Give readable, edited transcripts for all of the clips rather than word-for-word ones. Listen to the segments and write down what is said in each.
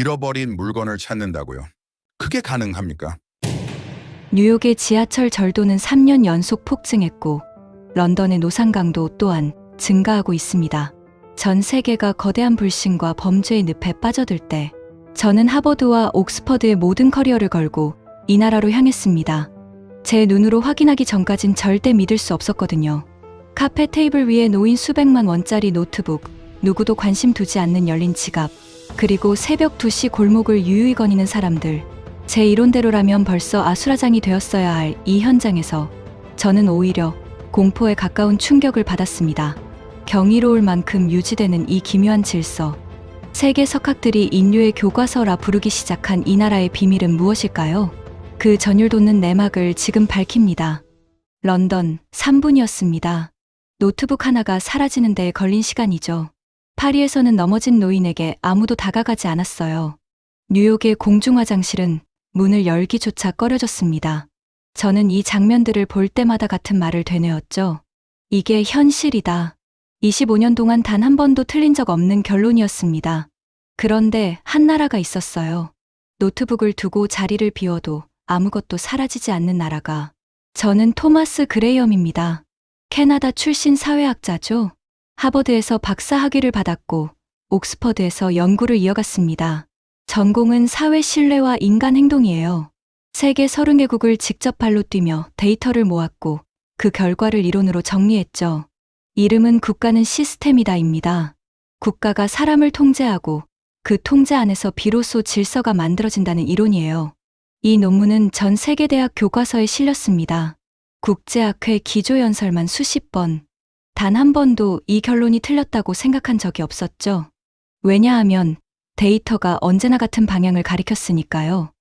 잃어버린 물건을 찾는다고요. 그게 가능합니까? 뉴욕의 지하철 절도는 3년 연속 폭증했고 런던의 노상 강도 또한 증가하고 있습니다. 전 세계가 거대한 불신과 범죄의 늪에 빠져들 때 저는 하버드와 옥스퍼드의 모든 커리어를 걸고 이 나라로 향했습니다. 제 눈으로 확인하기 전까진 절대 믿을 수 없었거든요. 카페 테이블 위에 놓인 수백만 원짜리 노트북, 누구도 관심 두지 않는 열린 지갑, 그리고 새벽 2시 골목을 유유히 거니는 사람들. 제 이론대로라면 벌써 아수라장이 되었어야 할 이 현장에서 저는 오히려 공포에 가까운 충격을 받았습니다. 경이로울 만큼 유지되는 이 기묘한 질서. 세계 석학들이 인류의 교과서라 부르기 시작한 이 나라의 비밀은 무엇일까요? 그 전율 돋는 내막을 지금 밝힙니다. 런던 3분이었습니다. 노트북 하나가 사라지는 데에 걸린 시간이죠. 파리에서는 넘어진 노인에게 아무도 다가가지 않았어요. 뉴욕의 공중화장실은 문을 열기조차 꺼려졌습니다. 저는 이 장면들을 볼 때마다 같은 말을 되뇌었죠. 이게 현실이다. 25년 동안 단 한 번도 틀린 적 없는 결론이었습니다. 그런데 한 나라가 있었어요. 노트북을 두고 자리를 비워도 아무것도 사라지지 않는 나라가. 저는 토마스 그레이엄입니다. 캐나다 출신 사회학자죠. 하버드에서 박사 학위를 받았고 옥스퍼드에서 연구를 이어갔습니다. 전공은 사회 신뢰와 인간 행동이에요. 세계 30개국을 직접 발로 뛰며 데이터를 모았고 그 결과를 이론으로 정리했죠. 이름은 국가는 시스템이다입니다. 국가가 사람을 통제하고 그 통제 안에서 비로소 질서가 만들어진다는 이론이에요. 이 논문은 전 세계 대학 교과서에 실렸습니다. 국제학회 기조연설만 수십 번. 단 한 번도 이 결론이 틀렸다고 생각한 적이 없었죠. 왜냐하면 데이터가 언제나 같은 방향을 가리켰으니까요.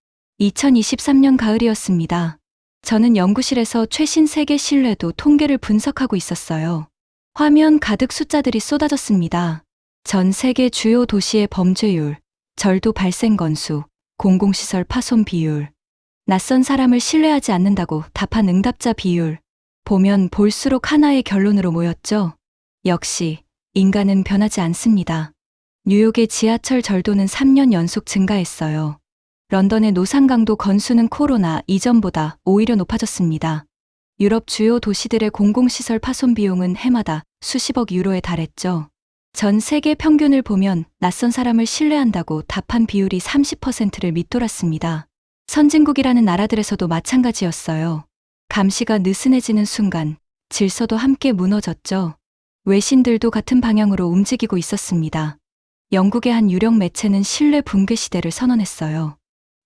2023년 가을이었습니다. 저는 연구실에서 최신 세계 신뢰도 통계를 분석하고 있었어요. 화면 가득 숫자들이 쏟아졌습니다. 전 세계 주요 도시의 범죄율, 절도 발생 건수, 공공시설 파손 비율, 낯선 사람을 신뢰하지 않는다고 답한 응답자 비율. 보면 볼수록 하나의 결론으로 모였죠. 역시 인간은 변하지 않습니다. 뉴욕의 지하철 절도는 3년 연속 증가했어요. 런던의 노상 강도 건수는 코로나 이전보다 오히려 높아졌습니다. 유럽 주요 도시들의 공공시설 파손 비용은 해마다 수십억 유로에 달했죠. 전 세계 평균을 보면 낯선 사람을 신뢰한다고 답한 비율이 30%를 밑돌았습니다. 선진국이라는 나라들에서도 마찬가지였어요. 감시가 느슨해지는 순간 질서도 함께 무너졌죠. 외신들도 같은 방향으로 움직이고 있었습니다. 영국의 한 유력 매체는 신뢰 붕괴 시대를 선언했어요.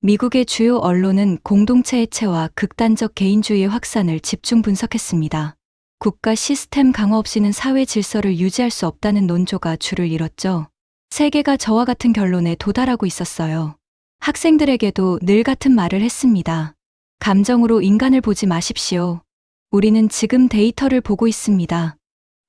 미국의 주요 언론은 공동체 해체와 극단적 개인주의의 확산을 집중 분석했습니다. 국가 시스템 강화 없이는 사회 질서를 유지할 수 없다는 논조가 줄을 이뤘죠. 세계가 저와 같은 결론에 도달하고 있었어요. 학생들에게도 늘 같은 말을 했습니다. 감정으로 인간을 보지 마십시오. 우리는 지금 데이터를 보고 있습니다.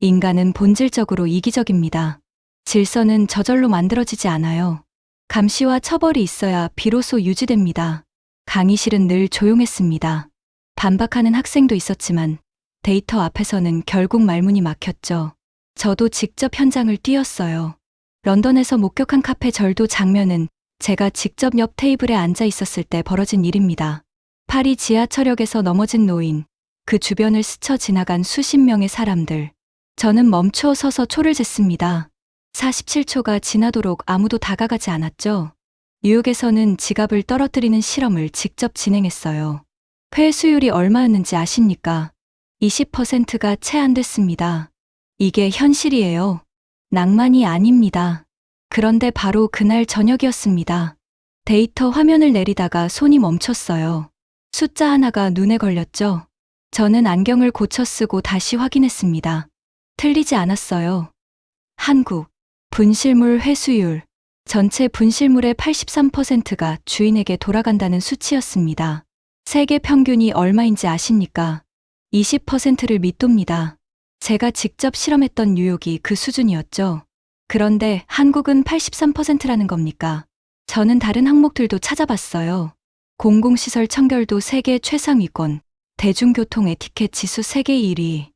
인간은 본질적으로 이기적입니다. 질서는 저절로 만들어지지 않아요. 감시와 처벌이 있어야 비로소 유지됩니다. 강의실은 늘 조용했습니다. 반박하는 학생도 있었지만 데이터 앞에서는 결국 말문이 막혔죠. 저도 직접 현장을 뛰었어요. 런던에서 목격한 카페 절도 장면은 제가 직접 옆 테이블에 앉아 있었을 때 벌어진 일입니다. 파리 지하철역에서 넘어진 노인, 그 주변을 스쳐 지나간 수십 명의 사람들. 저는 멈춰 서서 초를 쟀습니다. 47초가 지나도록 아무도 다가가지 않았죠. 뉴욕에서는 지갑을 떨어뜨리는 실험을 직접 진행했어요. 회수율이 얼마였는지 아십니까? 20%가 채 안 됐습니다. 이게 현실이에요. 낭만이 아닙니다. 그런데 바로 그날 저녁이었습니다. 데이터 화면을 내리다가 손이 멈췄어요. 숫자 하나가 눈에 걸렸죠. 저는 안경을 고쳐 쓰고 다시 확인했습니다. 틀리지 않았어요. 한국, 분실물 회수율. 전체 분실물의 83%가 주인에게 돌아간다는 수치였습니다. 세계 평균이 얼마인지 아십니까? 20%를 밑돕니다. 제가 직접 실험했던 뉴욕이 그 수준이었죠. 그런데 한국은 83%라는 겁니까? 저는 다른 항목들도 찾아봤어요. 공공시설 청결도 세계 최상위권, 대중교통 에티켓 지수 세계 1위,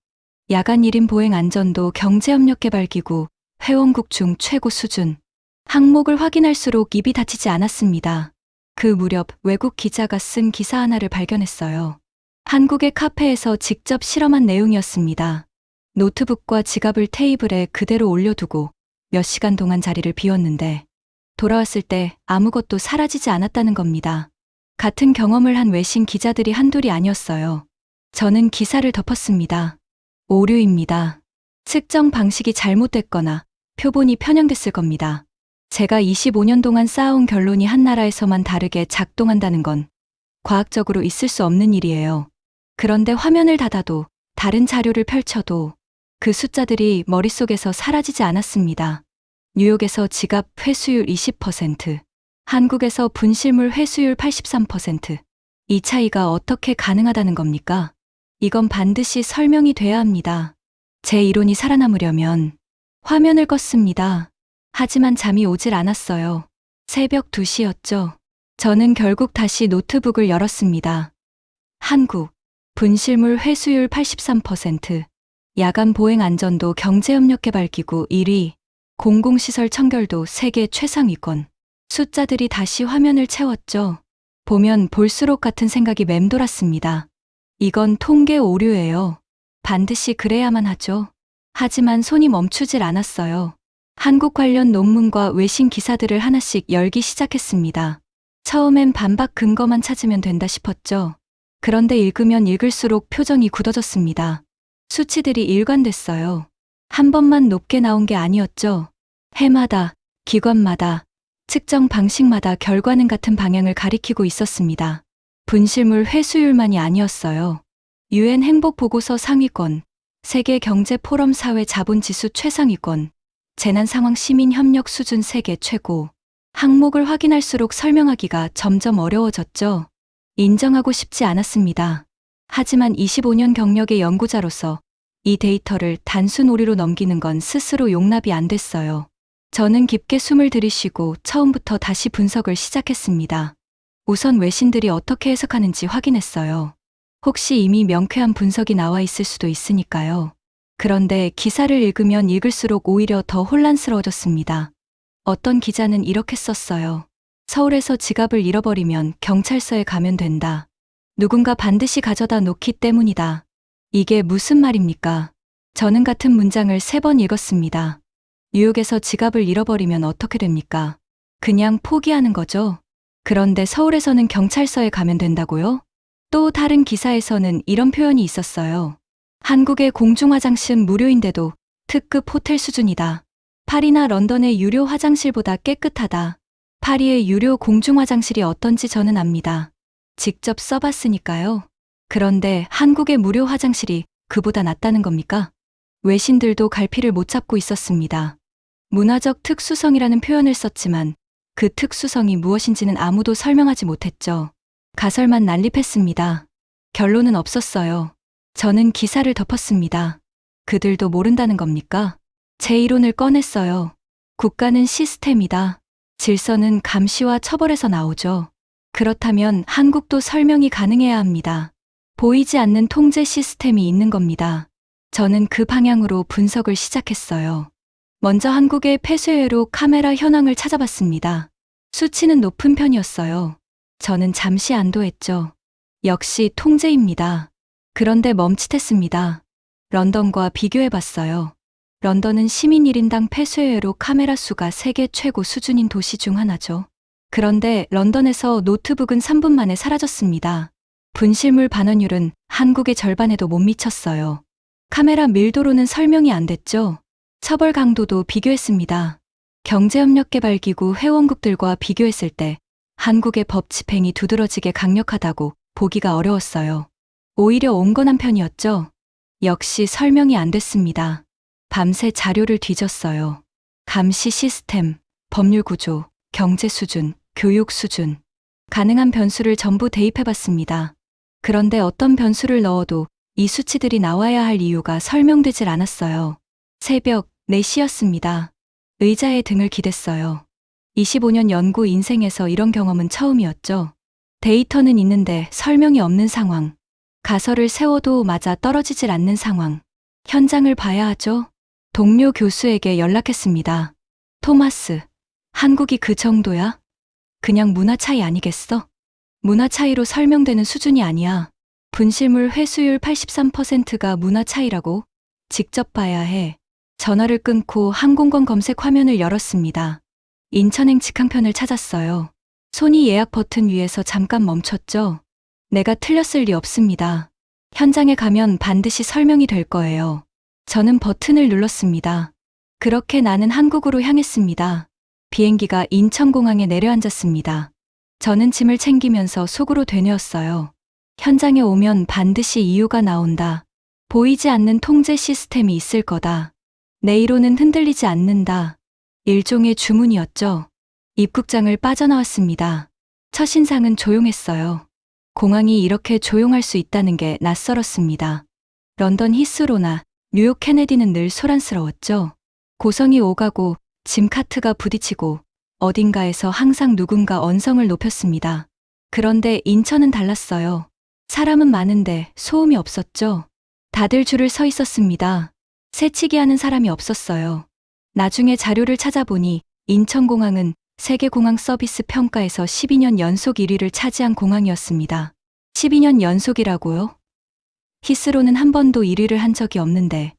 야간 1인 보행 안전도 경제협력개발기구 회원국 중 최고 수준. 항목을 확인할수록 입이 닫히지 않았습니다. 그 무렵 외국 기자가 쓴 기사 하나를 발견했어요. 한국의 카페에서 직접 실험한 내용이었습니다. 노트북과 지갑을 테이블에 그대로 올려두고 몇 시간 동안 자리를 비웠는데 돌아왔을 때 아무것도 사라지지 않았다는 겁니다. 같은 경험을 한 외신 기자들이 한둘이 아니었어요. 저는 기사를 덮었습니다. 오류입니다. 측정 방식이 잘못됐거나 표본이 편향됐을 겁니다. 제가 25년 동안 쌓아온 결론이 한 나라에서만 다르게 작동한다는 건 과학적으로 있을 수 없는 일이에요. 그런데 화면을 닫아도 다른 자료를 펼쳐도 그 숫자들이 머릿속에서 사라지지 않았습니다. 뉴욕에서 지갑 회수율 20%, 한국에서 분실물 회수율 83%. 이 차이가 어떻게 가능하다는 겁니까? 이건 반드시 설명이 돼야 합니다. 제 이론이 살아남으려면 화면을 껐습니다. 하지만 잠이 오질 않았어요. 새벽 2시였죠. 저는 결국 다시 노트북을 열었습니다. 한국, 분실물 회수율 83%, 야간 보행 안전도 경제협력개발기구 1위, 공공시설 청결도 세계 최상위권. 숫자들이 다시 화면을 채웠죠. 보면 볼수록 같은 생각이 맴돌았습니다. 이건 통계 오류예요. 반드시 그래야만 하죠. 하지만 손이 멈추질 않았어요. 한국 관련 논문과 외신 기사들을 하나씩 열기 시작했습니다. 처음엔 반박 근거만 찾으면 된다 싶었죠. 그런데 읽으면 읽을수록 표정이 굳어졌습니다. 수치들이 일관됐어요. 한 번만 높게 나온 게 아니었죠. 해마다, 기관마다, 측정 방식마다 결과는 같은 방향을 가리키고 있었습니다. 분실물 회수율만이 아니었어요. UN 행복보고서 상위권, 세계경제포럼 사회자본지수 최상위권, 재난상황 시민협력 수준 세계 최고. 항목을 확인할수록 설명하기가 점점 어려워졌죠. 인정하고 싶지 않았습니다. 하지만 25년 경력의 연구자로서 이 데이터를 단순 오류로 넘기는 건 스스로 용납이 안 됐어요. 저는 깊게 숨을 들이쉬고 처음부터 다시 분석을 시작했습니다. 우선 외신들이 어떻게 해석하는지 확인했어요. 혹시 이미 명쾌한 분석이 나와 있을 수도 있으니까요. 그런데 기사를 읽으면 읽을수록 오히려 더 혼란스러워졌습니다. 어떤 기자는 이렇게 썼어요. 서울에서 지갑을 잃어버리면 경찰서에 가면 된다. 누군가 반드시 가져다 놓기 때문이다. 이게 무슨 말입니까? 저는 같은 문장을 3번 읽었습니다. 뉴욕에서 지갑을 잃어버리면 어떻게 됩니까? 그냥 포기하는 거죠. 그런데 서울에서는 경찰서에 가면 된다고요? 또 다른 기사에서는 이런 표현이 있었어요. 한국의 공중화장실은 무료인데도 특급 호텔 수준이다. 파리나 런던의 유료 화장실보다 깨끗하다. 파리의 유료 공중화장실이 어떤지 저는 압니다. 직접 써봤으니까요. 그런데 한국의 무료 화장실이 그보다 낫다는 겁니까? 외신들도 갈피를 못 잡고 있었습니다. 문화적 특수성이라는 표현을 썼지만 그 특수성이 무엇인지는 아무도 설명하지 못했죠. 가설만 난립했습니다. 결론은 없었어요. 저는 기사를 덮었습니다. 그들도 모른다는 겁니까? 제 이론을 꺼냈어요. 국가는 시스템이다. 질서는 감시와 처벌에서 나오죠. 그렇다면 한국도 설명이 가능해야 합니다. 보이지 않는 통제 시스템이 있는 겁니다. 저는 그 방향으로 분석을 시작했어요. 먼저 한국의 폐쇄회로 카메라 현황을 찾아봤습니다. 수치는 높은 편이었어요. 저는 잠시 안도했죠. 역시 통제입니다. 그런데 멈칫했습니다. 런던과 비교해봤어요. 런던은 시민 1인당 폐쇄회로 카메라 수가 세계 최고 수준인 도시 중 하나죠. 그런데 런던에서 노트북은 3분 만에 사라졌습니다. 분실물 반환율은 한국의 절반에도 못 미쳤어요. 카메라 밀도로는 설명이 안 됐죠. 처벌 강도도 비교했습니다. 경제협력개발기구 회원국들과 비교했을 때 한국의 법 집행이 두드러지게 강력하다고 보기가 어려웠어요. 오히려 온건한 편이었죠. 역시 설명이 안 됐습니다. 밤새 자료를 뒤졌어요. 감시 시스템, 법률 구조, 경제 수준, 교육 수준. 가능한 변수를 전부 대입해봤습니다. 그런데 어떤 변수를 넣어도 이 수치들이 나와야 할 이유가 설명되질 않았어요. 새벽 4시였습니다. 의자에 등을 기댔어요. 25년 연구 인생에서 이런 경험은 처음이었죠. 데이터는 있는데 설명이 없는 상황. 가설을 세워도 맞아 떨어지질 않는 상황. 현장을 봐야 하죠. 동료 교수에게 연락했습니다. 토마스, 한국이 그 정도야? 그냥 문화 차이 아니겠어? 문화 차이로 설명되는 수준이 아니야. 분실물 회수율 83%가 문화 차이라고? 직접 봐야 해. 전화를 끊고 항공권 검색 화면을 열었습니다. 인천행 직항편을 찾았어요. 손이 예약 버튼 위에서 잠깐 멈췄죠. 내가 틀렸을 리 없습니다. 현장에 가면 반드시 설명이 될 거예요. 저는 버튼을 눌렀습니다. 그렇게 나는 한국으로 향했습니다. 비행기가 인천공항에 내려앉았습니다. 저는 짐을 챙기면서 속으로 되뇌었어요. 현장에 오면 반드시 이유가 나온다. 보이지 않는 통제 시스템이 있을 거다. 내 이론은 흔들리지 않는다. 일종의 주문이었죠. 입국장을 빠져나왔습니다. 첫인상은 조용했어요. 공항이 이렇게 조용할 수 있다는 게 낯설었습니다. 런던 히스로나 뉴욕 케네디는 늘 소란스러웠죠. 고성이 오가고 짐카트가 부딪히고 어딘가에서 항상 누군가 언성을 높였습니다. 그런데 인천은 달랐어요. 사람은 많은데 소음이 없었죠. 다들 줄을 서 있었습니다. 새치기 하는 사람이 없었어요. 나중에 자료를 찾아보니 인천공항은 세계공항 서비스 평가에서 12년 연속 1위를 차지한 공항이었습니다. 12년 연속이라고요? 히스로는 한 번도 1위를 한 적이 없는데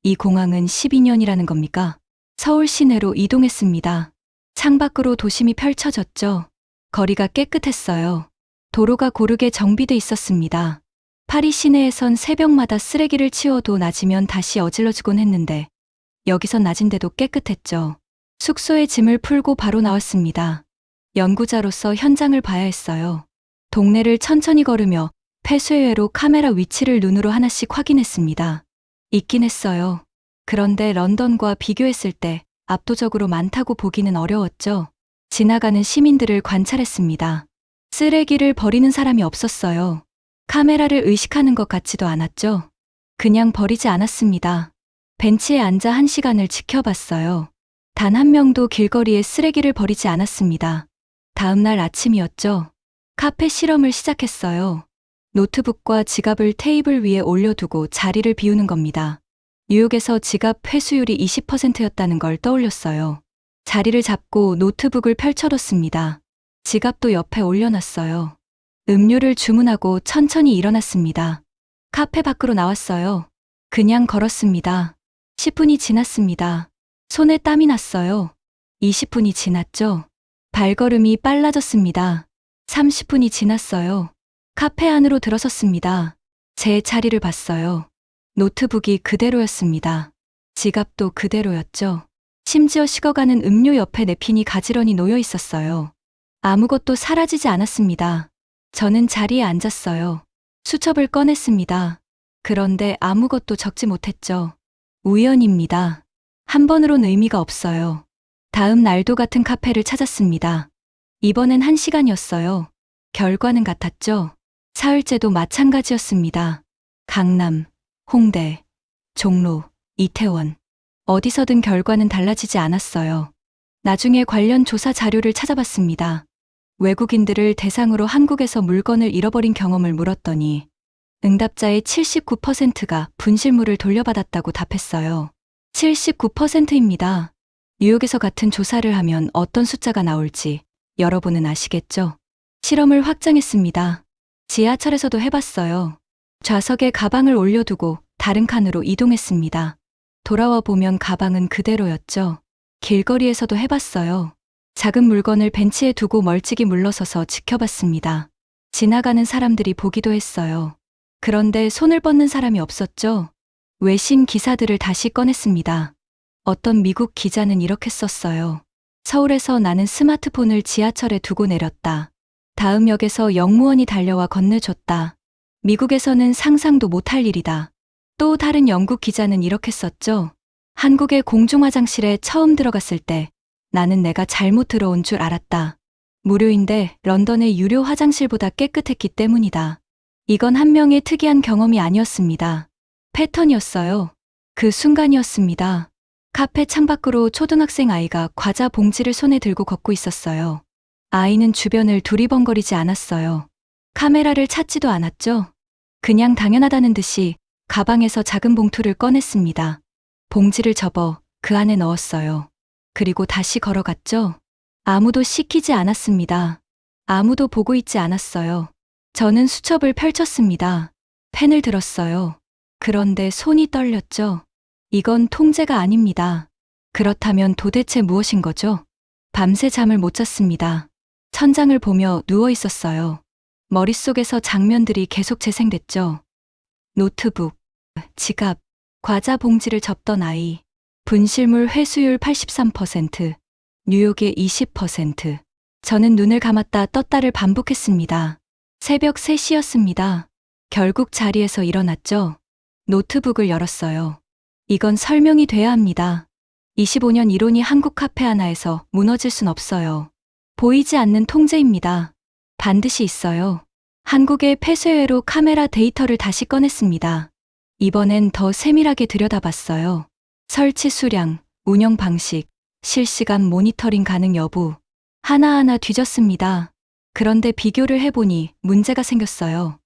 이 공항은 12년이라는 겁니까? 서울 시내로 이동했습니다. 창밖으로 도심이 펼쳐졌죠. 거리가 깨끗했어요. 도로가 고르게 정비돼 있었습니다. 파리 시내에선 새벽마다 쓰레기를 치워도 낮이면 다시 어질러지곤 했는데 여기선 낮인데도 깨끗했죠. 숙소에 짐을 풀고 바로 나왔습니다. 연구자로서 현장을 봐야 했어요. 동네를 천천히 걸으며 폐쇄회로 카메라 위치를 눈으로 하나씩 확인했습니다. 있긴 했어요. 그런데 런던과 비교했을 때 압도적으로 많다고 보기는 어려웠죠. 지나가는 시민들을 관찰했습니다. 쓰레기를 버리는 사람이 없었어요. 카메라를 의식하는 것 같지도 않았죠. 그냥 버리지 않았습니다. 벤치에 앉아 1시간을 지켜봤어요. 단 한 명도 길거리에 쓰레기를 버리지 않았습니다. 다음 날 아침이었죠. 카페 실험을 시작했어요. 노트북과 지갑을 테이블 위에 올려두고 자리를 비우는 겁니다. 뉴욕에서 지갑 회수율이 20%였다는 걸 떠올렸어요. 자리를 잡고 노트북을 펼쳐뒀습니다. 지갑도 옆에 올려놨어요. 음료를 주문하고 천천히 일어났습니다. 카페 밖으로 나왔어요. 그냥 걸었습니다. 10분이 지났습니다. 손에 땀이 났어요. 20분이 지났죠. 발걸음이 빨라졌습니다. 30분이 지났어요. 카페 안으로 들어섰습니다. 제 자리를 봤어요. 노트북이 그대로였습니다. 지갑도 그대로였죠. 심지어 식어가는 음료 옆에 냅킨이 가지런히 놓여 있었어요. 아무것도 사라지지 않았습니다. 저는 자리에 앉았어요. 수첩을 꺼냈습니다. 그런데 아무것도 적지 못했죠. 우연입니다. 한 번으론 의미가 없어요. 다음 날도 같은 카페를 찾았습니다. 이번엔 1시간이었어요. 결과는 같았죠. 사흘째도 마찬가지였습니다. 강남, 홍대, 종로, 이태원. 어디서든 결과는 달라지지 않았어요. 나중에 관련 조사 자료를 찾아봤습니다. 외국인들을 대상으로 한국에서 물건을 잃어버린 경험을 물었더니 응답자의 79%가 분실물을 돌려받았다고 답했어요. 79%입니다. 뉴욕에서 같은 조사를 하면 어떤 숫자가 나올지 여러분은 아시겠죠? 실험을 확장했습니다. 지하철에서도 해봤어요. 좌석에 가방을 올려두고 다른 칸으로 이동했습니다. 돌아와 보면 가방은 그대로였죠. 길거리에서도 해봤어요. 작은 물건을 벤치에 두고 멀찍이 물러서서 지켜봤습니다. 지나가는 사람들이 보기도 했어요. 그런데 손을 뻗는 사람이 없었죠. 외신 기사들을 다시 꺼냈습니다. 어떤 미국 기자는 이렇게 썼어요. 서울에서 나는 스마트폰을 지하철에 두고 내렸다. 다음 역에서 영무원이 달려와 건네줬다. 미국에서는 상상도 못할 일이다. 또 다른 영국 기자는 이렇게 썼죠. 한국의 공중화장실에 처음 들어갔을 때 나는 내가 잘못 들어온 줄 알았다. 무료인데 런던의 유료 화장실보다 깨끗했기 때문이다. 이건 한 명의 특이한 경험이 아니었습니다. 패턴이었어요. 그 순간이었습니다. 카페 창밖으로 초등학생 아이가 과자 봉지를 손에 들고 걷고 있었어요. 아이는 주변을 두리번거리지 않았어요. 카메라를 찾지도 않았죠. 그냥 당연하다는 듯이 가방에서 작은 봉투를 꺼냈습니다. 봉지를 접어 그 안에 넣었어요. 그리고 다시 걸어갔죠. 아무도 시키지 않았습니다. 아무도 보고 있지 않았어요. 저는 수첩을 펼쳤습니다. 펜을 들었어요. 그런데 손이 떨렸죠. 이건 통제가 아닙니다. 그렇다면 도대체 무엇인 거죠? 밤새 잠을 못 잤습니다. 천장을 보며 누워 있었어요. 머릿속에서 장면들이 계속 재생됐죠. 노트북, 지갑, 과자 봉지를 접던 아이, 분실물 회수율 83%, 뉴욕의 20%. 저는 눈을 감았다 떴다를 반복했습니다. 새벽 3시였습니다. 결국 자리에서 일어났죠. 노트북을 열었어요. 이건 설명이 돼야 합니다. 25년 이론이 한국 카페 하나에서 무너질 순 없어요. 보이지 않는 통제입니다. 반드시 있어요. 한국의 폐쇄회로 카메라 데이터를 다시 꺼냈습니다. 이번엔 더 세밀하게 들여다봤어요. 설치 수량, 운영 방식, 실시간 모니터링 가능 여부. 하나하나 뒤졌습니다. 그런데 비교를 해보니 문제가 생겼어요.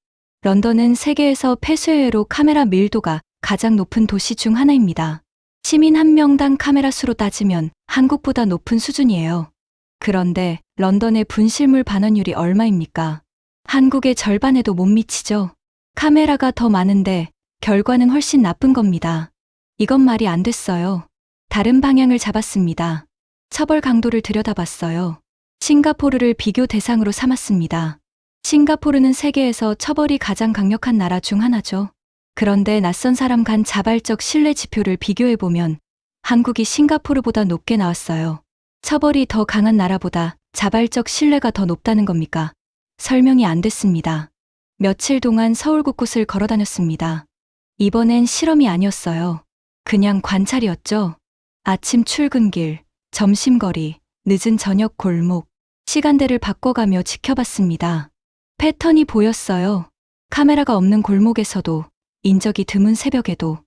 런던은 세계에서 폐쇄회로 카메라 밀도가 가장 높은 도시 중 하나입니다. 시민 한 명당 카메라 수로 따지면 한국보다 높은 수준이에요. 그런데 런던의 분실물 반환율이 얼마입니까? 한국의 절반에도 못 미치죠. 카메라가 더 많은데 결과는 훨씬 나쁜 겁니다. 이건 말이 안 됐어요. 다른 방향을 잡았습니다. 처벌 강도를 들여다봤어요. 싱가포르를 비교 대상으로 삼았습니다. 싱가포르는 세계에서 처벌이 가장 강력한 나라 중 하나죠. 그런데 낯선 사람 간 자발적 신뢰 지표를 비교해보면 한국이 싱가포르보다 높게 나왔어요. 처벌이 더 강한 나라보다 자발적 신뢰가 더 높다는 겁니까? 설명이 안 됐습니다. 며칠 동안 서울 곳곳을 걸어 다녔습니다. 이번엔 실험이 아니었어요. 그냥 관찰이었죠. 아침 출근길, 점심거리, 늦은 저녁 골목, 시간대를 바꿔가며 지켜봤습니다. 패턴이 보였어요. 카메라가 없는 골목에서도, 인적이 드문 새벽에도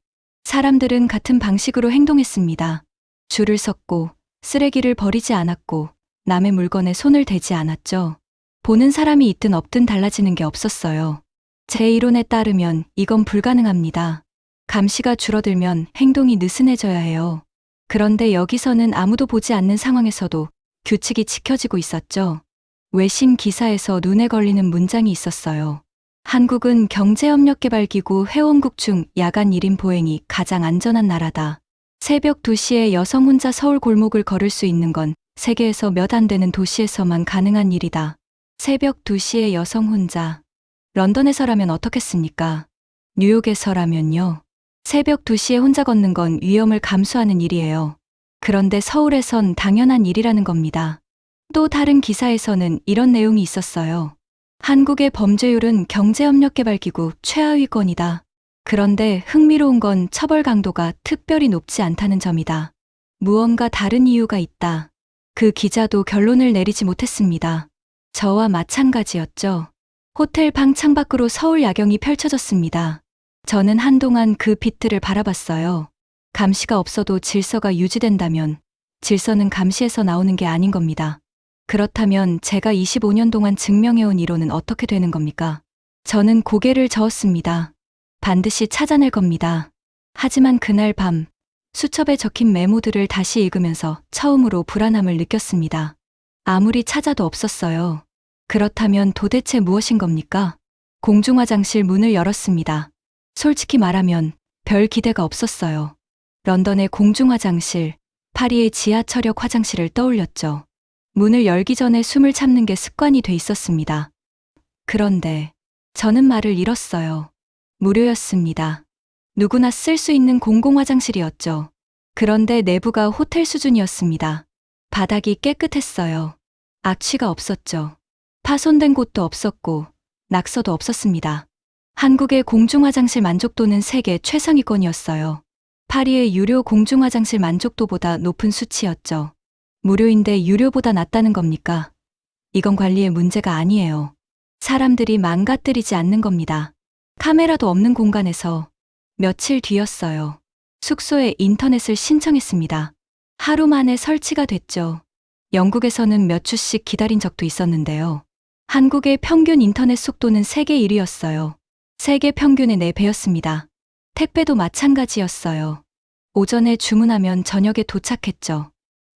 사람들은 같은 방식으로 행동했습니다. 줄을 섰고, 쓰레기를 버리지 않았고, 남의 물건에 손을 대지 않았죠. 보는 사람이 있든 없든 달라지는 게 없었어요. 제 이론에 따르면 이건 불가능합니다. 감시가 줄어들면 행동이 느슨해져야 해요. 그런데 여기서는 아무도 보지 않는 상황에서도 규칙이 지켜지고 있었죠. 외신 기사에서 눈에 걸리는 문장이 있었어요. 한국은 경제협력개발기구 회원국 중 야간 1인 보행이 가장 안전한 나라다. 새벽 2시에 여성 혼자 서울 골목을 걸을 수 있는 건 세계에서 몇 안 되는 도시에서만 가능한 일이다. 새벽 2시에 여성 혼자. 런던에서라면 어떻겠습니까? 뉴욕에서라면요. 새벽 2시에 혼자 걷는 건 위험을 감수하는 일이에요. 그런데 서울에선 당연한 일이라는 겁니다. 또 다른 기사에서는 이런 내용이 있었어요. 한국의 범죄율은 경제협력개발기구 최하위권이다. 그런데 흥미로운 건 처벌 강도가 특별히 높지 않다는 점이다. 무언가 다른 이유가 있다. 그 기자도 결론을 내리지 못했습니다. 저와 마찬가지였죠. 호텔 방 창밖으로 서울 야경이 펼쳐졌습니다. 저는 한동안 그 빛들을 바라봤어요. 감시가 없어도 질서가 유지된다면 질서는 감시에서 나오는 게 아닌 겁니다. 그렇다면 제가 25년 동안 증명해온 이론은 어떻게 되는 겁니까? 저는 고개를 저었습니다. 반드시 찾아낼 겁니다. 하지만 그날 밤 수첩에 적힌 메모들을 다시 읽으면서 처음으로 불안함을 느꼈습니다. 아무리 찾아도 없었어요. 그렇다면 도대체 무엇인 겁니까? 공중화장실 문을 열었습니다. 솔직히 말하면 별 기대가 없었어요. 런던의 공중화장실, 파리의 지하철역 화장실을 떠올렸죠. 문을 열기 전에 숨을 참는 게 습관이 돼 있었습니다. 그런데 저는 말을 잃었어요. 무료였습니다. 누구나 쓸 수 있는 공공화장실이었죠. 그런데 내부가 호텔 수준이었습니다. 바닥이 깨끗했어요. 악취가 없었죠. 파손된 곳도 없었고 낙서도 없었습니다. 한국의 공중화장실 만족도는 세계 최상위권이었어요. 파리의 유료 공중화장실 만족도보다 높은 수치였죠. 무료인데 유료보다 낫다는 겁니까? 이건 관리의 문제가 아니에요. 사람들이 망가뜨리지 않는 겁니다. 카메라도 없는 공간에서 며칠 뒤였어요. 숙소에 인터넷을 신청했습니다. 하루 만에 설치가 됐죠. 영국에서는 몇 주씩 기다린 적도 있었는데요. 한국의 평균 인터넷 속도는 세계 1위였어요. 세계 평균의 4배였습니다. 택배도 마찬가지였어요. 오전에 주문하면 저녁에 도착했죠.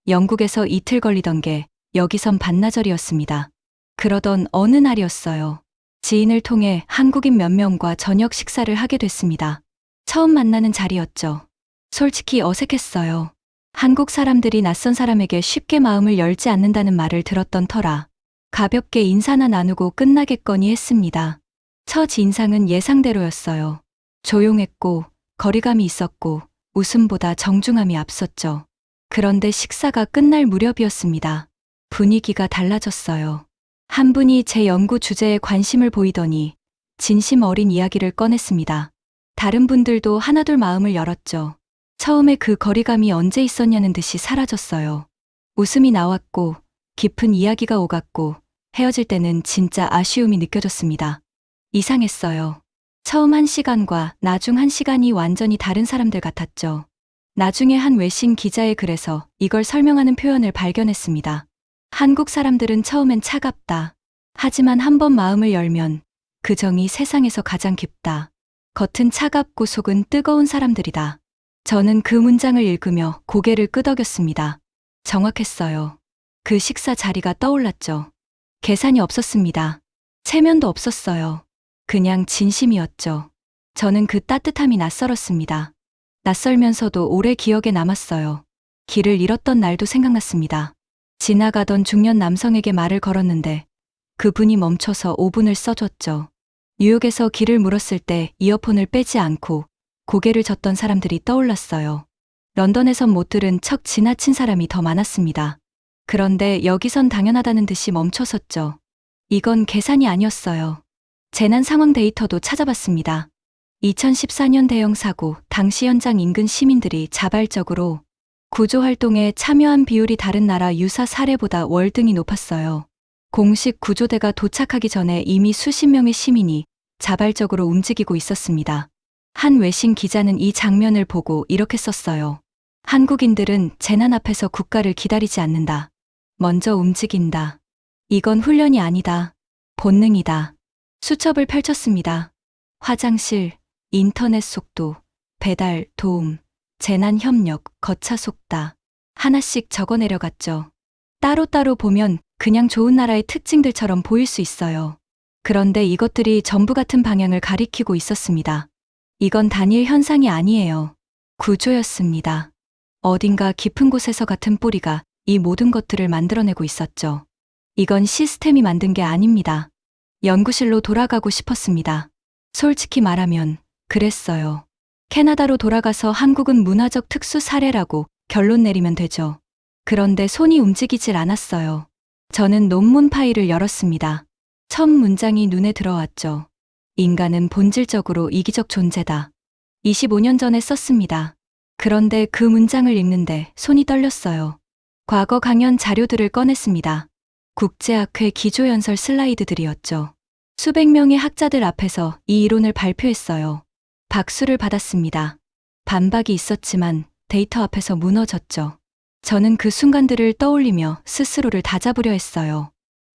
영국에서 이틀 걸리던 게 여기선 반나절이었습니다. 그러던 어느 날이었어요. 지인을 통해 한국인 몇 명과 저녁 식사를 하게 됐습니다. 처음 만나는 자리였죠. 솔직히 어색했어요. 한국 사람들이 낯선 사람에게 쉽게 마음을 열지 않는다는 말을 들었던 터라 가볍게 인사나 나누고 끝나겠거니 했습니다. 첫 인상은 예상대로였어요. 조용했고 거리감이 있었고 웃음보다 정중함이 앞섰죠. 그런데 식사가 끝날 무렵이었습니다. 분위기가 달라졌어요. 한 분이 제 연구 주제에 관심을 보이더니 진심 어린 이야기를 꺼냈습니다. 다른 분들도 하나둘 마음을 열었죠. 처음에 그 거리감이 언제 있었냐는 듯이 사라졌어요. 웃음이 나왔고 깊은 이야기가 오갔고 헤어질 때는 진짜 아쉬움이 느껴졌습니다. 이상했어요. 처음 1시간과 나중 1시간이 완전히 다른 사람들 같았죠. 나중에 한 외신 기자의 글에서 이걸 설명하는 표현을 발견했습니다. 한국 사람들은 처음엔 차갑다. 하지만 한 번 마음을 열면 그 정이 세상에서 가장 깊다. 겉은 차갑고 속은 뜨거운 사람들이다. 저는 그 문장을 읽으며 고개를 끄덕였습니다. 정확했어요. 그 식사 자리가 떠올랐죠. 계산이 없었습니다. 체면도 없었어요. 그냥 진심이었죠. 저는 그 따뜻함이 낯설었습니다. 낯설면서도 오래 기억에 남았어요. 길을 잃었던 날도 생각났습니다. 지나가던 중년 남성에게 말을 걸었는데 그분이 멈춰서 5분을 써줬죠. 뉴욕에서 길을 물었을 때 이어폰을 빼지 않고 고개를 젓던 사람들이 떠올랐어요. 런던에선 못 들은 척 지나친 사람이 더 많았습니다. 그런데 여기선 당연하다는 듯이 멈춰섰죠. 이건 계산이 아니었어요. 재난 상황 데이터도 찾아봤습니다. 2014년 대형 사고 당시 현장 인근 시민들이 자발적으로 구조활동에 참여한 비율이 다른 나라 유사 사례보다 월등히 높았어요. 공식 구조대가 도착하기 전에 이미 수십 명의 시민이 자발적으로 움직이고 있었습니다. 한 외신 기자는 이 장면을 보고 이렇게 썼어요. 한국인들은 재난 앞에서 국가를 기다리지 않는다. 먼저 움직인다. 이건 훈련이 아니다. 본능이다. 수첩을 펼쳤습니다. 화장실, 인터넷 속도, 배달, 도움, 재난 협력, 거차 속다. 하나씩 적어 내려갔죠. 따로따로 보면 그냥 좋은 나라의 특징들처럼 보일 수 있어요. 그런데 이것들이 전부 같은 방향을 가리키고 있었습니다. 이건 단일 현상이 아니에요. 구조였습니다. 어딘가 깊은 곳에서 같은 뿌리가 이 모든 것들을 만들어내고 있었죠. 이건 시스템이 만든 게 아닙니다. 연구실로 돌아가고 싶었습니다. 솔직히 말하면 그랬어요. 캐나다로 돌아가서 한국은 문화적 특수 사례라고 결론 내리면 되죠. 그런데 손이 움직이질 않았어요. 저는 논문 파일을 열었습니다. 첫 문장이 눈에 들어왔죠. 인간은 본질적으로 이기적 존재다. 25년 전에 썼습니다. 그런데 그 문장을 읽는데 손이 떨렸어요. 과거 강연 자료들을 꺼냈습니다. 국제학회 기조연설 슬라이드들이었죠. 수백 명의 학자들 앞에서 이 이론을 발표했어요. 박수를 받았습니다. 반박이 있었지만 데이터 앞에서 무너졌죠. 저는 그 순간들을 떠올리며 스스로를 다잡으려 했어요.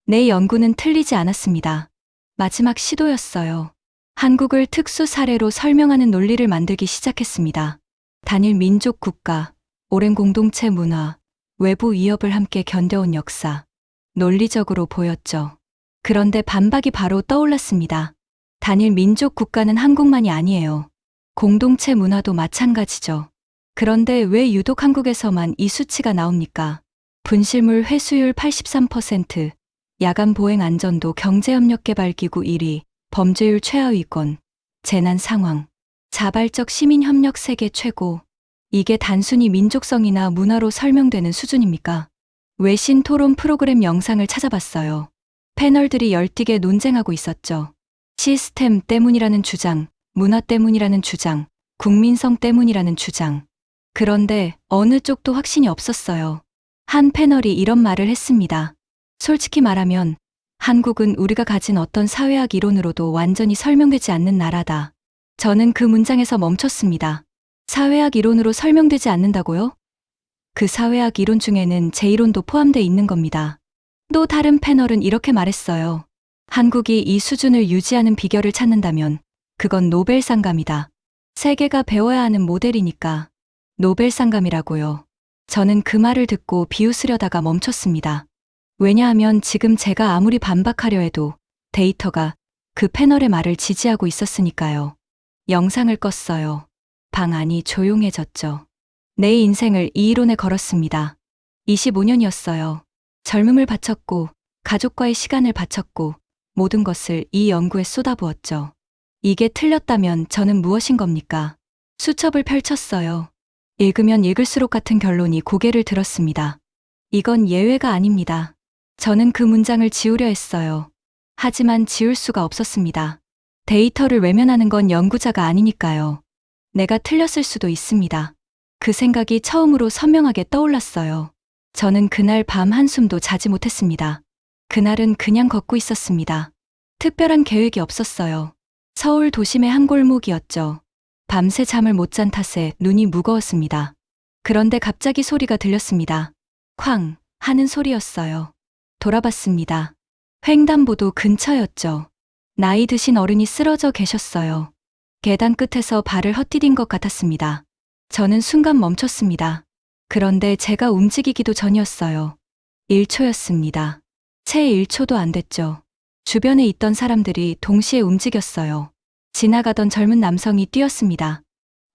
내 연구는 틀리지 않았습니다. 마지막 시도였어요. 한국을 특수 사례로 설명하는 논리를 만들기 시작했습니다. 단일 민족 국가, 오랜 공동체 문화, 외부 위협을 함께 견뎌온 역사. 논리적으로 보였죠. 그런데 반박이 바로 떠올랐습니다. 단일 민족 국가는 한국만이 아니에요. 공동체 문화도 마찬가지죠. 그런데 왜 유독 한국에서만 이 수치가 나옵니까? 분실물 회수율 83%, 야간 보행 안전도 경제협력개발기구 1위, 범죄율 최하위권, 재난 상황, 자발적 시민협력 세계 최고. 이게 단순히 민족성이나 문화로 설명되는 수준입니까? 외신 토론 프로그램 영상을 찾아봤어요. 패널들이 열띠게 논쟁하고 있었죠. 시스템 때문이라는 주장, 문화 때문이라는 주장, 국민성 때문이라는 주장. 그런데 어느 쪽도 확신이 없었어요. 한 패널이 이런 말을 했습니다. 솔직히 말하면 한국은 우리가 가진 어떤 사회학 이론으로도 완전히 설명되지 않는 나라다. 저는 그 문장에서 멈췄습니다. 사회학 이론으로 설명되지 않는다고요? 그 사회학 이론 중에는 제 이론도 포함되어 있는 겁니다. 또 다른 패널은 이렇게 말했어요. 한국이 이 수준을 유지하는 비결을 찾는다면 그건 노벨상감이다. 세계가 배워야 하는 모델이니까. 노벨상감이라고요. 저는 그 말을 듣고 비웃으려다가 멈췄습니다. 왜냐하면 지금 제가 아무리 반박하려 해도 데이터가 그 패널의 말을 지지하고 있었으니까요. 영상을 껐어요. 방 안이 조용해졌죠. 내 인생을 이 이론에 걸었습니다. 25년이었어요. 젊음을 바쳤고, 가족과의 시간을 바쳤고, 모든 것을 이 연구에 쏟아부었죠. 이게 틀렸다면 저는 무엇인 겁니까? 수첩을 펼쳤어요. 읽으면 읽을수록 같은 결론이 고개를 들었습니다. 이건 예외가 아닙니다. 저는 그 문장을 지우려 했어요. 하지만 지울 수가 없었습니다. 데이터를 외면하는 건 연구자가 아니니까요. 내가 틀렸을 수도 있습니다. 그 생각이 처음으로 선명하게 떠올랐어요. 저는 그날 밤 한숨도 자지 못했습니다. 그날은 그냥 걷고 있었습니다. 특별한 계획이 없었어요. 서울 도심의 한 골목이었죠. 밤새 잠을 못 잔 탓에 눈이 무거웠습니다. 그런데 갑자기 소리가 들렸습니다. 쾅 하는 소리였어요. 돌아봤습니다. 횡단보도 근처였죠. 나이 드신 어른이 쓰러져 계셨어요. 계단 끝에서 발을 헛디딘 것 같았습니다. 저는 순간 멈췄습니다. 그런데 제가 움직이기도 전이었어요. 1초였습니다. 채 1초도 안 됐죠. 주변에 있던 사람들이 동시에 움직였어요. 지나가던 젊은 남성이 뛰었습니다.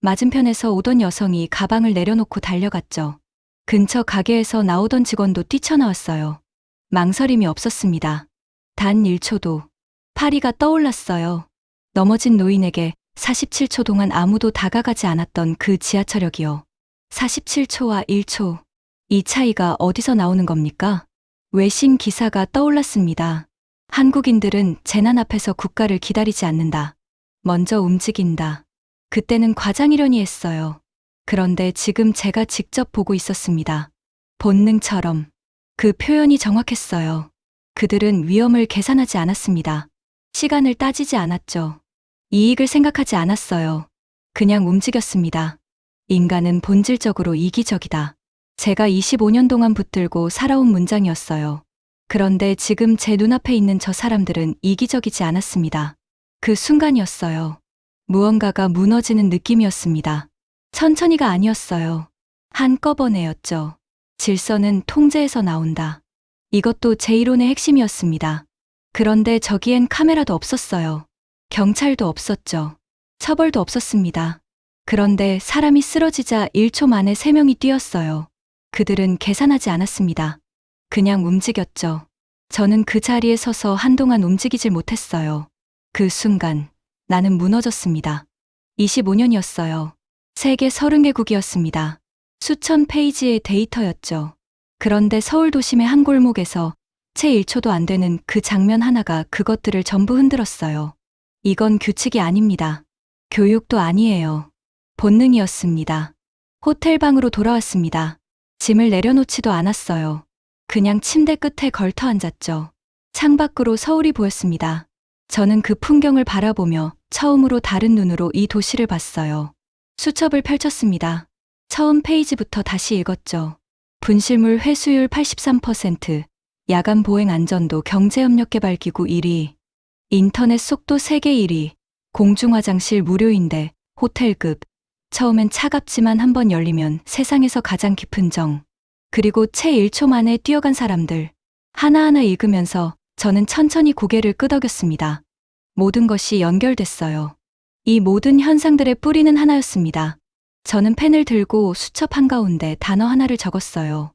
맞은편에서 오던 여성이 가방을 내려놓고 달려갔죠. 근처 가게에서 나오던 직원도 뛰쳐나왔어요. 망설임이 없었습니다. 단 1초도. 파리가 떠올랐어요. 넘어진 노인에게 47초 동안 아무도 다가가지 않았던 그 지하철역이요. 47초와 1초. 이 차이가 어디서 나오는 겁니까? 외신 기사가 떠올랐습니다. 한국인들은 재난 앞에서 국가를 기다리지 않는다. 먼저 움직인다. 그때는 과장이려니 했어요. 그런데 지금 제가 직접 보고 있었습니다. 본능처럼. 그 표현이 정확했어요. 그들은 위험을 계산하지 않았습니다. 시간을 따지지 않았죠. 이익을 생각하지 않았어요. 그냥 움직였습니다. 인간은 본질적으로 이기적이다. 제가 25년 동안 붙들고 살아온 문장이었어요. 그런데 지금 제 눈앞에 있는 저 사람들은 이기적이지 않았습니다. 그 순간이었어요. 무언가가 무너지는 느낌이었습니다. 천천히가 아니었어요. 한꺼번에였죠. 질서는 통제에서 나온다. 이것도 제 이론의 핵심이었습니다. 그런데 저기엔 카메라도 없었어요. 경찰도 없었죠. 처벌도 없었습니다. 그런데 사람이 쓰러지자 1초 만에 3명이 뛰었어요. 그들은 계산하지 않았습니다. 그냥 움직였죠. 저는 그 자리에 서서 한동안 움직이질 못했어요. 그 순간 나는 무너졌습니다. 25년이었어요. 세계 30개국이었습니다. 수천 페이지의 데이터였죠. 그런데 서울 도심의 한 골목에서 채 1초도 안 되는 그 장면 하나가 그것들을 전부 흔들었어요. 이건 규칙이 아닙니다. 교육도 아니에요. 본능이었습니다. 호텔 방으로 돌아왔습니다. 짐을 내려놓지도 않았어요. 그냥 침대 끝에 걸터 앉았죠. 창밖으로 서울이 보였습니다. 저는 그 풍경을 바라보며 처음으로 다른 눈으로 이 도시를 봤어요. 수첩을 펼쳤습니다. 처음 페이지부터 다시 읽었죠. 분실물 회수율 83%, 야간 보행 안전도 경제협력개발기구 1위, 인터넷 속도 세계 1위, 공중화장실 무료인데 호텔급, 처음엔 차갑지만 한번 열리면 세상에서 가장 깊은 정, 그리고 채 1초 만에 뛰어간 사람들. 하나하나 읽으면서 저는 천천히 고개를 끄덕였습니다. 모든 것이 연결됐어요. 이 모든 현상들의 뿌리는 하나였습니다. 저는 펜을 들고 수첩 한가운데 단어 하나를 적었어요.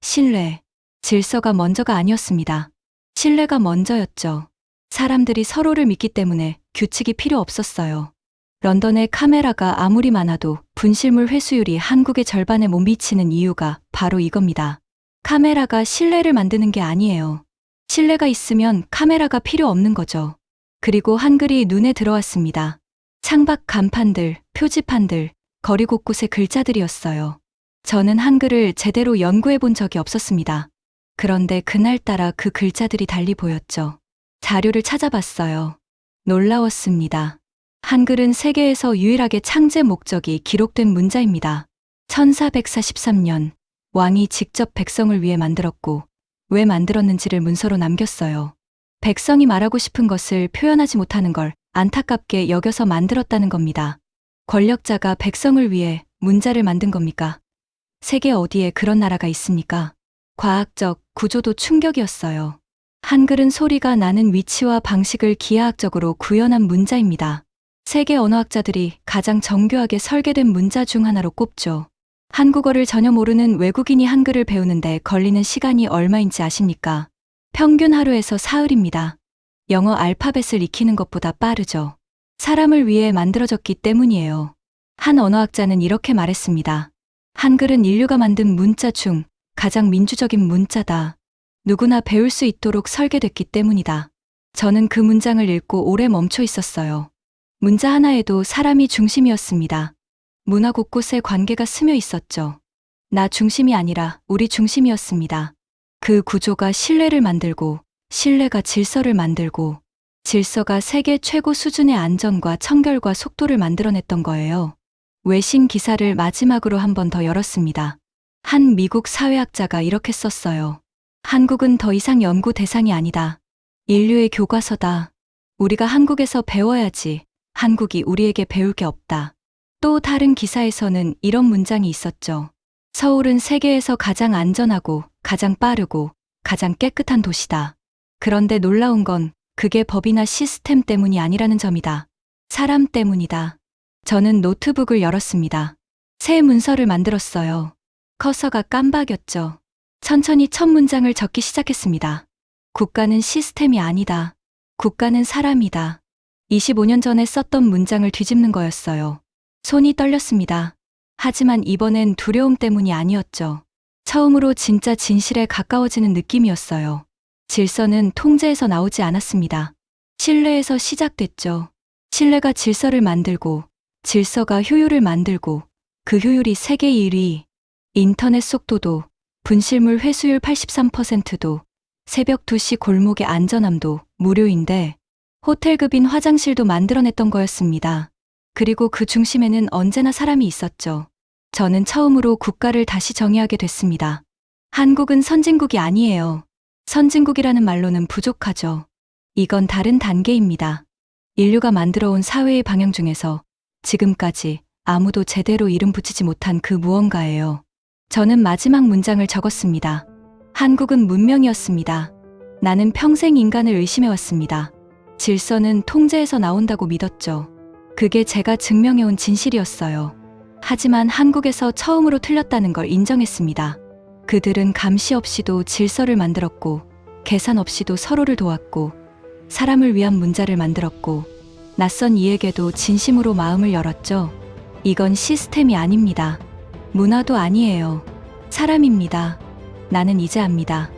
신뢰. 질서가 먼저가 아니었습니다. 신뢰가 먼저였죠. 사람들이 서로를 믿기 때문에 규칙이 필요 없었어요. 런던의 카메라가 아무리 많아도 분실물 회수율이 한국의 절반에 못 미치는 이유가 바로 이겁니다. 카메라가 신뢰를 만드는 게 아니에요. 신뢰가 있으면 카메라가 필요 없는 거죠. 그리고 한글이 눈에 들어왔습니다. 창밖 간판들, 표지판들, 거리 곳곳의 글자들이었어요. 저는 한글을 제대로 연구해 본 적이 없었습니다. 그런데 그날따라 그 글자들이 달리 보였죠. 자료를 찾아봤어요. 놀라웠습니다. 한글은 세계에서 유일하게 창제 목적이 기록된 문자입니다. 1443년 왕이 직접 백성을 위해 만들었고 왜 만들었는지를 문서로 남겼어요. 백성이 말하고 싶은 것을 표현하지 못하는 걸 안타깝게 여겨서 만들었다는 겁니다. 권력자가 백성을 위해 문자를 만든 겁니까? 세계 어디에 그런 나라가 있습니까? 과학적 구조도 충격이었어요. 한글은 소리가 나는 위치와 방식을 기하학적으로 구현한 문자입니다. 세계 언어학자들이 가장 정교하게 설계된 문자 중 하나로 꼽죠. 한국어를 전혀 모르는 외국인이 한글을 배우는데 걸리는 시간이 얼마인지 아십니까? 평균 하루에서 사흘입니다. 영어 알파벳을 익히는 것보다 빠르죠. 사람을 위해 만들어졌기 때문이에요. 한 언어학자는 이렇게 말했습니다. 한글은 인류가 만든 문자 중 가장 민주적인 문자다. 누구나 배울 수 있도록 설계됐기 때문이다. 저는 그 문장을 읽고 오래 멈춰 있었어요. 문자 하나에도 사람이 중심이었습니다. 문화 곳곳에 관계가 스며 있었죠. 나 중심이 아니라 우리 중심이었습니다. 그 구조가 신뢰를 만들고, 신뢰가 질서를 만들고, 질서가 세계 최고 수준의 안전과 청결과 속도를 만들어냈던 거예요. 외신 기사를 마지막으로 한 번 더 열었습니다. 한 미국 사회학자가 이렇게 썼어요. 한국은 더 이상 연구 대상이 아니다. 인류의 교과서다. 우리가 한국에서 배워야지. 한국이 우리에게 배울 게 없다. 또 다른 기사에서는 이런 문장이 있었죠. 서울은 세계에서 가장 안전하고 가장 빠르고 가장 깨끗한 도시다. 그런데 놀라운 건 그게 법이나 시스템 때문이 아니라는 점이다. 사람 때문이다. 저는 노트북을 열었습니다. 새 문서를 만들었어요. 커서가 깜박였죠. 천천히 첫 문장을 적기 시작했습니다. 국가는 시스템이 아니다. 국가는 사람이다. 25년 전에 썼던 문장을 뒤집는 거였어요. 손이 떨렸습니다. 하지만 이번엔 두려움 때문이 아니었죠. 처음으로 진짜 진실에 가까워지는 느낌이었어요. 질서는 통제에서 나오지 않았습니다. 신뢰에서 시작됐죠. 신뢰가 질서를 만들고, 질서가 효율을 만들고, 그 효율이 세계 1위. 인터넷 속도도, 분실물 회수율 83%도, 새벽 2시 골목의 안전함도 무료인데, 호텔급인 화장실도 만들어냈던 거였습니다. 그리고 그 중심에는 언제나 사람이 있었죠. 저는 처음으로 국가를 다시 정의하게 됐습니다. 한국은 선진국이 아니에요. 선진국이라는 말로는 부족하죠. 이건 다른 단계입니다. 인류가 만들어온 사회의 방향 중에서 지금까지 아무도 제대로 이름 붙이지 못한 그 무언가예요. 저는 마지막 문장을 적었습니다. 한국은 문명이었습니다. 나는 평생 인간을 의심해왔습니다. 질서는 통제에서 나온다고 믿었죠. 그게 제가 증명해온 진실이었어요. 하지만 한국에서 처음으로 틀렸다는 걸 인정했습니다. 그들은 감시 없이도 질서를 만들었고, 계산 없이도 서로를 도왔고, 사람을 위한 문자를 만들었고, 낯선 이에게도 진심으로 마음을 열었죠. 이건 시스템이 아닙니다. 문화도 아니에요. 사람입니다. 나는 이제 압니다.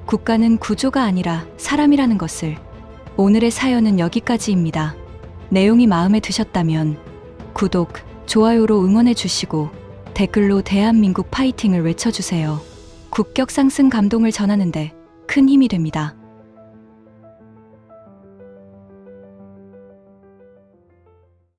국가는 구조가 아니라 사람이라는 것을. 오늘의 사연은 여기까지입니다. 내용이 마음에 드셨다면 구독, 좋아요로 응원해 주시고 댓글로 대한민국 파이팅을 외쳐주세요. 국격 상승 감동을 전하는데 큰 힘이 됩니다.